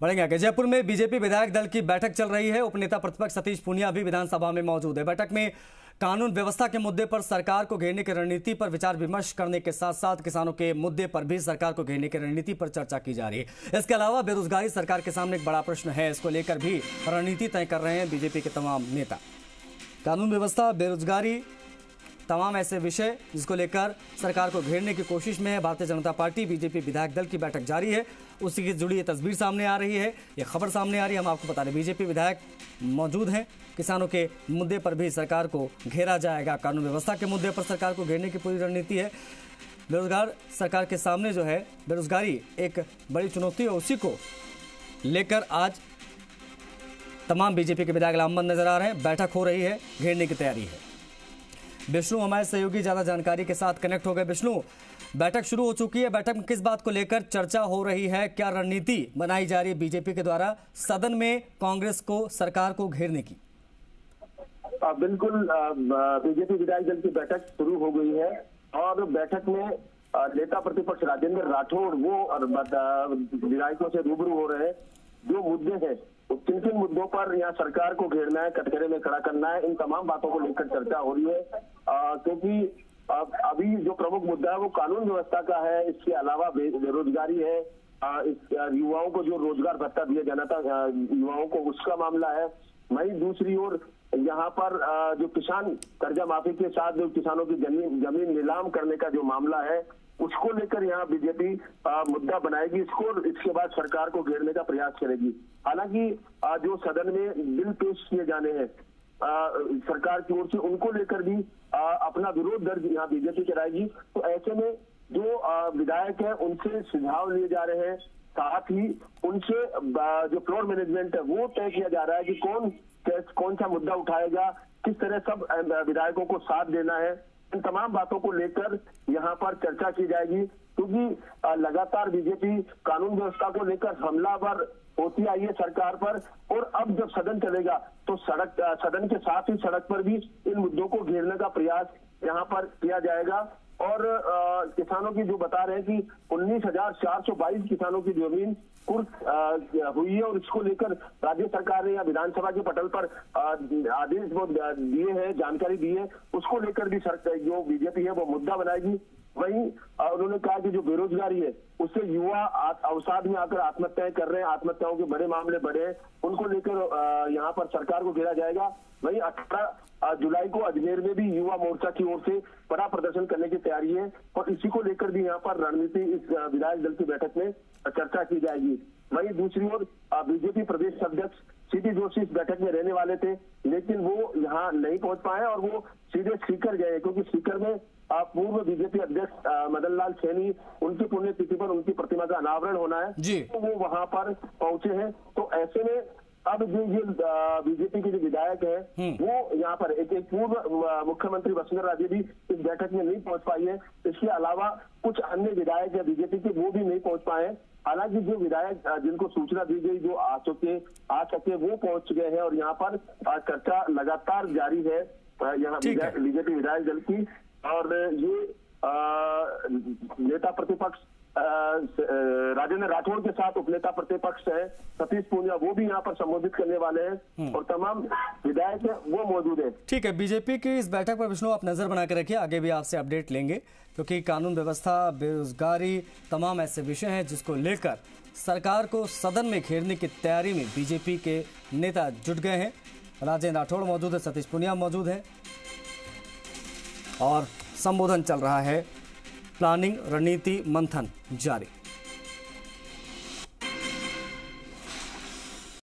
बढ़ेंगे आगे। जयपुर में बीजेपी विधायक दल की बैठक चल रही है। उपनेता प्रतिपक्ष सतीश पूनिया भी विधानसभा में मौजूद है। बैठक में कानून व्यवस्था के मुद्दे पर सरकार को घेरने की रणनीति पर विचार विमर्श करने के साथ साथ किसानों के मुद्दे पर भी सरकार को घेरने की रणनीति पर चर्चा की जा रही है। इसके अलावा बेरोजगारी सरकार के सामने एक बड़ा प्रश्न है। इसको लेकर भी रणनीति तय कर रहे हैं बीजेपी के तमाम नेता। कानून व्यवस्था, बेरोजगारी, तमाम ऐसे विषय जिसको लेकर सरकार को घेरने की कोशिश में है। भारतीय जनता पार्टी बीजेपी विधायक दल की बैठक जारी है, उसी की जुड़ी ये तस्वीर सामने आ रही है, ये खबर सामने आ रही है। हम आपको बता दें, बीजेपी विधायक मौजूद हैं। किसानों के मुद्दे पर भी सरकार को घेरा जाएगा। कानून व्यवस्था के मुद्दे पर सरकार को घेरने की पूरी रणनीति है। बेरोजगार सरकार के सामने जो है, बेरोजगारी एक बड़ी चुनौती है, उसी को लेकर आज तमाम बीजेपी के विधायक लामबंद नजर आ रहे हैं। बैठक हो रही है, घेरने की तैयारी है। विष्णु हमारे सहयोगी ज्यादा जानकारी के साथ कनेक्ट हो गए। विष्णु, बैठक शुरू हो चुकी है। बैठक में किस बात को लेकर चर्चा हो रही है? क्या रणनीति बनाई जा रही है बीजेपी के द्वारा सदन में कांग्रेस को, सरकार को घेरने की? बिल्कुल, बीजेपी विधायक दल की बैठक शुरू हो गई है और बैठक में नेता प्रतिपक्ष राजेंद्र राठौड़ वो विधायकों से रूबरू हो रहे हैं। जो मुद्दे हैं, किन किन मुद्दों पर यहाँ सरकार को घेरना है, कटघरे में खड़ा करना है, इन तमाम बातों को लेकर चर्चा हो रही है। क्योंकि अभी जो प्रमुख मुद्दा है वो कानून व्यवस्था का है। इसके अलावा बेरोजगारी है, युवाओं को जो रोजगार भत्ता दिया जाना था युवाओं को, उसका मामला है। वहीं दूसरी ओर यहाँ पर जो किसान कर्जा माफी के साथ जो किसानों की जमीन नीलाम करने का जो मामला है, उसको लेकर यहाँ बीजेपी मुद्दा बनाएगी। इसके बाद सरकार को घेरने का प्रयास करेगी। हालांकि जो सदन में बिल पेश किए जाने हैं सरकार की ओर से, उनको लेकर भी अपना विरोध दर्ज यहाँ बीजेपी कराएगी। तो ऐसे में जो विधायक है उनसे सुझाव लिए जा रहे हैं, साथ ही उनसे जो फ्लोर मैनेजमेंट है वो तय किया जा रहा है कि कौन सा मुद्दा उठाएगा, किस तरह सब विधायकों को साथ देना है। इन तमाम बातों को लेकर यहाँ पर चर्चा की जाएगी। क्योंकि लगातार बीजेपी कानून व्यवस्था को लेकर हमलावर होती आई है सरकार पर, और अब जब सदन चलेगा तो सदन के साथ ही सड़क पर भी इन मुद्दों को घेरने का प्रयास यहाँ पर किया जाएगा। और किसानों की जो बता रहे हैं कि 19,422 किसानों की जमीन कुर्क हुई है, और इसको लेकर राज्य सरकार ने या विधानसभा के पटल पर आदेश वो दिए हैं, जानकारी दी है। उसको लेकर भी सरकार जो बीजेपी है वो मुद्दा बनाएगी। वहीं उन्होंने कहा कि जो बेरोजगारी है उससे युवा अवसाद में आकर आत्महत्याएं कर रहे हैं, आत्महत्याओं के बड़े मामले बढ़े हैं, उनको लेकर यहाँ पर सरकार को घेरा जाएगा। वहीं 18 जुलाई को अजमेर में भी युवा मोर्चा की ओर से बड़ा प्रदर्शन करने की तैयारी है, और इसी को लेकर भी यहाँ पर रणनीति इस विधायक दल की बैठक में चर्चा की जाएगी। वहीं दूसरी ओर बीजेपी प्रदेश अध्यक्ष सीपी जोशी इस बैठक में रहने वाले थे, लेकिन वो यहाँ नहीं पहुंच पाए और वो सीधे सीकर गए, क्योंकि सीकर में पूर्व बीजेपी अध्यक्ष मदन लाल सैनी, उनकी पुण्यतिथि पर उनकी प्रतिमा का अनावरण होना है, तो वो वहां पर पहुंचे हैं। तो ऐसे में अब जो ये बीजेपी के जो विधायक है वो यहाँ पर एक पूर्व मुख्यमंत्री वसुंधरा राजे भी इस बैठक में नहीं पहुंच पाई है। इसके अलावा कुछ अन्य विधायक है बीजेपी के, वो भी नहीं पहुंच पाए हैं। हालांकि जो विधायक जिनको सूचना दी गई जो आ सके वो पहुंच गए हैं, और यहाँ पर चर्चा लगातार जारी है यहाँ बीजेपी विधायक दल की। और ये नेता प्रतिपक्ष राजेंद्र राठौड़ के साथ उपनेता प्रतिपक्ष है सतीश पूनिया, वो भी यहाँ पर संबोधित करने वाले हैं, और तमाम विधायक है वो मौजूद है। ठीक है, बीजेपी की इस बैठक पर विष्णु आप नजर बना के रखिए, आगे भी आपसे अपडेट लेंगे, क्योंकि कानून व्यवस्था, बेरोजगारी, तमाम ऐसे विषय हैं जिसको लेकर सरकार को सदन में घेरने की तैयारी में बीजेपी के नेता जुट गए हैं। राजेंद्र राठौड़ मौजूद है, सतीश पूनिया मौजूद है, और संबोधन चल रहा है, प्लानिंग रणनीति मंथन जारी।